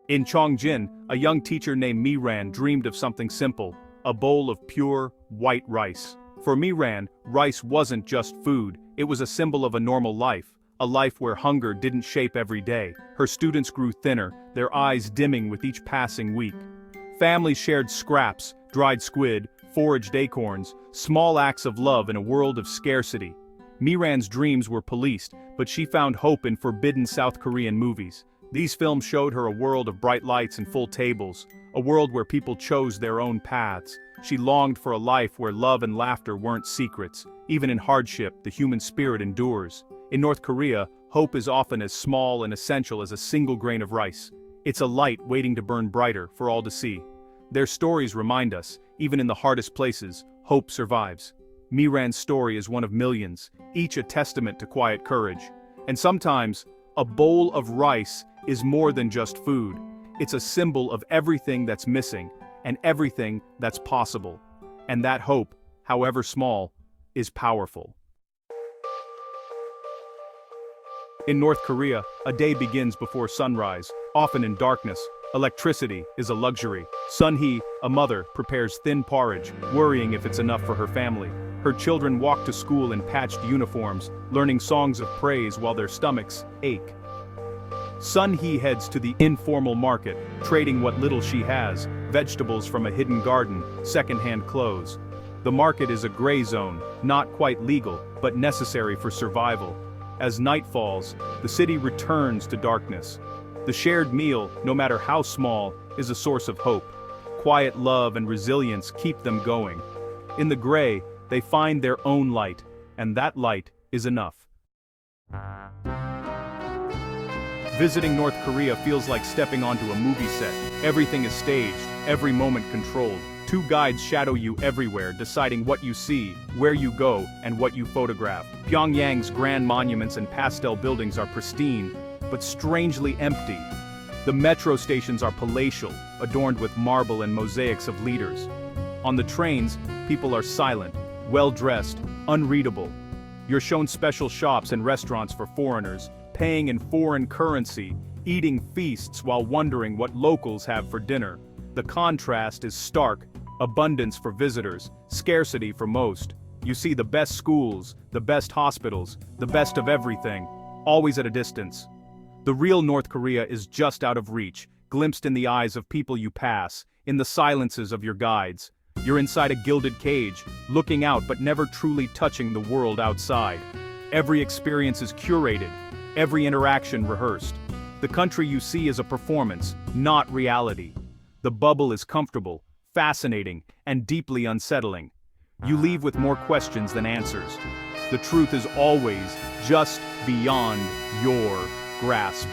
In Chongjin, a young teacher named Miran dreamed of something simple, a bowl of pure, white rice. For Miran, rice wasn't just food, it was a symbol of a normal life, a life where hunger didn't shape every day. Her students grew thinner, their eyes dimming with each passing week. Families shared scraps, dried squid, foraged acorns, small acts of love in a world of scarcity. Miran's dreams were policed, but she found hope in forbidden South Korean movies. These films showed her a world of bright lights and full tables, a world where people chose their own paths. She longed for a life where love and laughter weren't secrets. Even in hardship, the human spirit endures. In North Korea, hope is often as small and essential as a single grain of rice. It's a light waiting to burn brighter for all to see. Their stories remind us, even in the hardest places, hope survives. Miran's story is one of millions, each a testament to quiet courage. And sometimes, a bowl of rice is more than just food. It's a symbol of everything that's missing, and everything that's possible. And that hope, however small, is powerful. In North Korea, a day begins before sunrise, often in darkness. Electricity is a luxury. Sun-hee, a mother, prepares thin porridge, worrying if it's enough for her family. Her children walk to school in patched uniforms, learning songs of praise while their stomachs ache. Sun-hee heads to the informal market, trading what little she has, vegetables from a hidden garden, second-hand clothes. The market is a gray zone, not quite legal, but necessary for survival. As night falls, the city returns to darkness. The shared meal, no matter how small, is a source of hope. Quiet love and resilience keep them going. In the gray, they find their own light, and that light is enough. Visiting North Korea feels like stepping onto a movie set. Everything is staged, every moment controlled. Two guides shadow you everywhere, deciding what you see, where you go, and what you photograph. Pyongyang's grand monuments and pastel buildings are pristine, but strangely empty. The metro stations are palatial, adorned with marble and mosaics of leaders. On the trains, people are silent, well-dressed, unreadable. You're shown special shops and restaurants for foreigners, paying in foreign currency, eating feasts while wondering what locals have for dinner. The contrast is stark: abundance for visitors, scarcity for most. You see the best schools, the best hospitals, the best of everything, always at a distance. The real North Korea is just out of reach, glimpsed in the eyes of people you pass, in the silences of your guides. You're inside a gilded cage, looking out but never truly touching the world outside. Every experience is curated, every interaction rehearsed. The country you see is a performance, not reality. The bubble is comfortable, fascinating, and deeply unsettling. You leave with more questions than answers. The truth is always just beyond your grasp.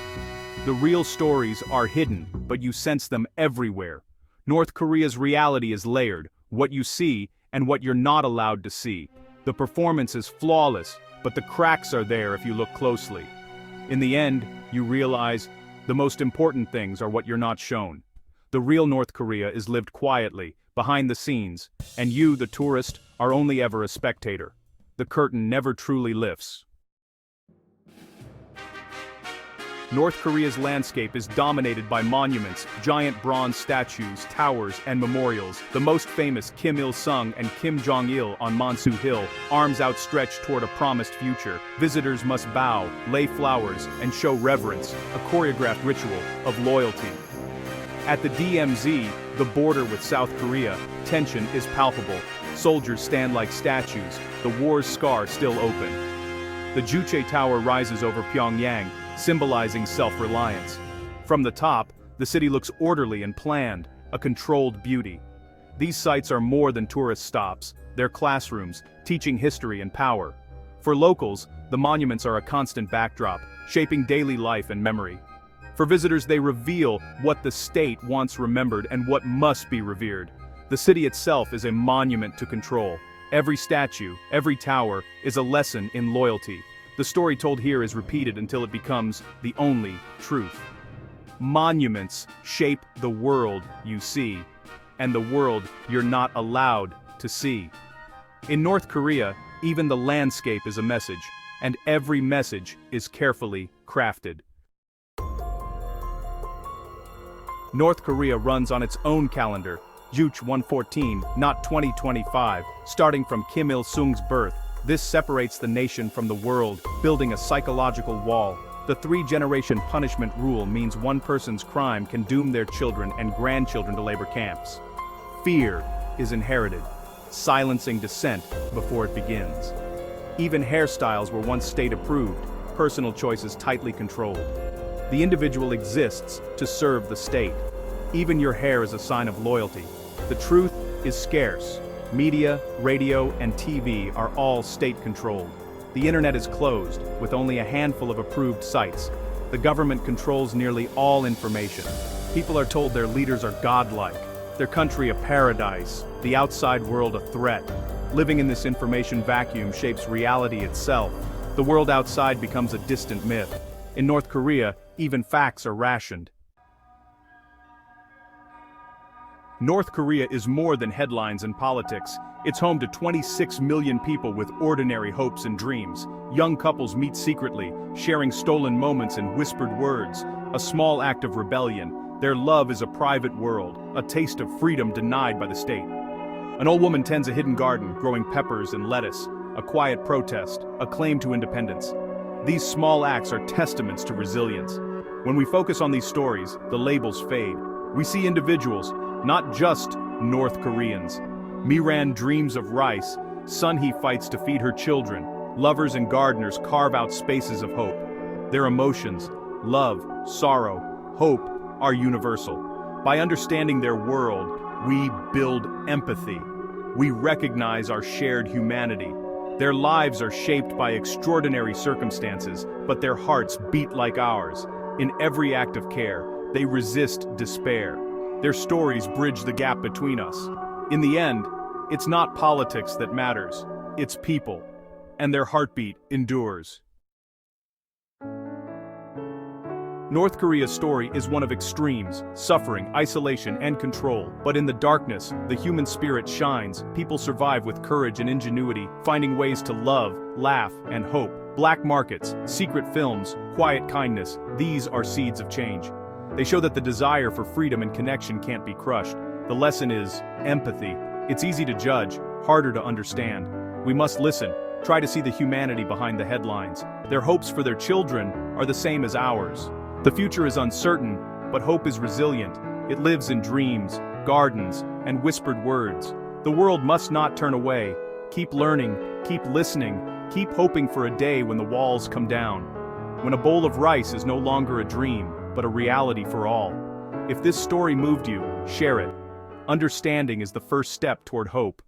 The real stories are hidden, but you sense them everywhere. North Korea's reality is layered, what you see and what you're not allowed to see. The performance is flawless, but the cracks are there if you look closely. In the end, you realize the most important things are what you're not shown. The real North Korea is lived quietly, behind the scenes, and you, the tourist, are only ever a spectator. The curtain never truly lifts. North Korea's landscape is dominated by monuments, giant bronze statues, towers, and memorials. The most famous Kim Il-sung and Kim Jong-il on Monsu Hill, arms outstretched toward a promised future. Visitors must bow, lay flowers, and show reverence, a choreographed ritual of loyalty. At the DMZ, the border with South Korea, tension is palpable. Soldiers stand like statues, the war's scar still open. The Juche Tower rises over Pyongyang, symbolizing self-reliance. From the top, the city looks orderly and planned, a controlled beauty. These sites are more than tourist stops, they're classrooms, teaching history and power. For locals, the monuments are a constant backdrop, shaping daily life and memory. For visitors, they reveal what the state once remembered and what must be revered. The city itself is a monument to control. Every statue, every tower, is a lesson in loyalty. The story told here is repeated until it becomes the only truth. Monuments shape the world you see, and the world you're not allowed to see. In North Korea, even the landscape is a message, and every message is carefully crafted. North Korea runs on its own calendar, Juche 114, not 2025, starting from Kim Il-sung's birth. This separates the nation from the world, building a psychological wall. The three-generation punishment rule means one person's crime can doom their children and grandchildren to labor camps. Fear is inherited, silencing dissent before it begins. Even hairstyles were once state-approved, personal choices tightly controlled. The individual exists to serve the state. Even your hair is a sign of loyalty. The truth is scarce. Media, radio, and TV are all state-controlled. The internet is closed, with only a handful of approved sites. The government controls nearly all information. People are told their leaders are godlike, their country a paradise, the outside world a threat. Living in this information vacuum shapes reality itself. The world outside becomes a distant myth. In North Korea, even facts are rationed. North Korea is more than headlines and politics. It's home to 26 million people with ordinary hopes and dreams. Young couples meet secretly, sharing stolen moments and whispered words. A small act of rebellion. Their love is a private world, a taste of freedom denied by the state. An old woman tends a hidden garden, growing peppers and lettuce. A quiet protest, a claim to independence. These small acts are testaments to resilience. When we focus on these stories, the labels fade. We see individuals, not just North Koreans. Miran dreams of rice, Sunhee fights to feed her children, lovers and gardeners carve out spaces of hope. Their emotions, love, sorrow, hope, are universal. By understanding their world, we build empathy. We recognize our shared humanity. Their lives are shaped by extraordinary circumstances, but their hearts beat like ours. In every act of care, they resist despair. Their stories bridge the gap between us. In the end, it's not politics that matters, it's people, and their heartbeat endures. North Korea's story is one of extremes, suffering, isolation, and control. But in the darkness, the human spirit shines. People survive with courage and ingenuity, finding ways to love, laugh, and hope. Black markets, secret films, quiet kindness, these are seeds of change. They show that the desire for freedom and connection can't be crushed. The lesson is empathy. It's easy to judge, harder to understand. We must listen, try to see the humanity behind the headlines. Their hopes for their children are the same as ours. The future is uncertain, but hope is resilient. It lives in dreams, gardens, and whispered words. The world must not turn away. Keep learning, keep listening, keep hoping for a day when the walls come down. When a bowl of rice is no longer a dream, but a reality for all. If this story moved you, share it. Understanding is the first step toward hope.